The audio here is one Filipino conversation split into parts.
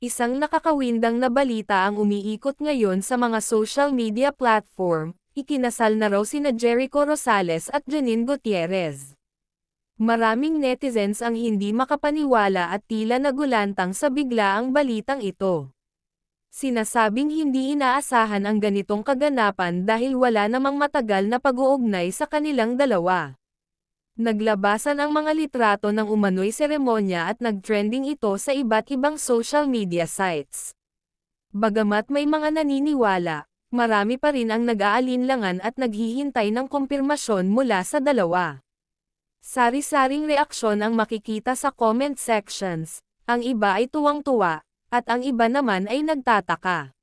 Isang nakakawindang na balita ang umiikot ngayon sa mga social media platform, ikinasal na raw sina Jericho Rosales at Janine Gutierrez. Maraming netizens ang hindi makapaniwala at tila nagulantang sa biglaang balitang ito. Sinasabing hindi inaasahan ang ganitong kaganapan dahil wala namang matagal na pag-uugnay sa kanilang dalawa. Naglabasan ang mga litrato ng umano'y seremonya at nag-trending ito sa iba't ibang social media sites. Bagamat may mga naniniwala, marami pa rin ang nag-aalinlangan at naghihintay ng kumpirmasyon mula sa dalawa. Sari-saring reaksyon ang makikita sa comment sections, ang iba ay tuwang-tuwa, at ang iba naman ay nagtataka.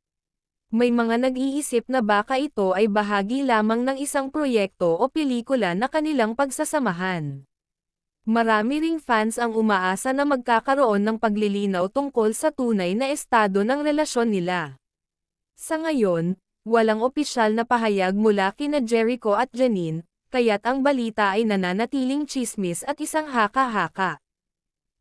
May mga nag-iisip na baka ito ay bahagi lamang ng isang proyekto o pelikula na kanilang pagsasamahan. Marami ring fans ang umaasa na magkakaroon ng paglilinaw tungkol sa tunay na estado ng relasyon nila. Sa ngayon, walang opisyal na pahayag mula kina Jericho at Janine, kaya't ang balita ay nananatiling tsismis at isang haka-haka.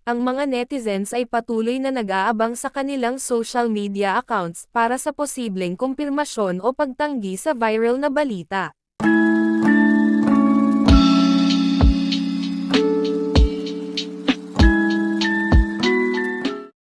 Ang mga netizens ay patuloy na nag-aabang sa kanilang social media accounts para sa posibleng kumpirmasyon o pagtanggi sa viral na balita.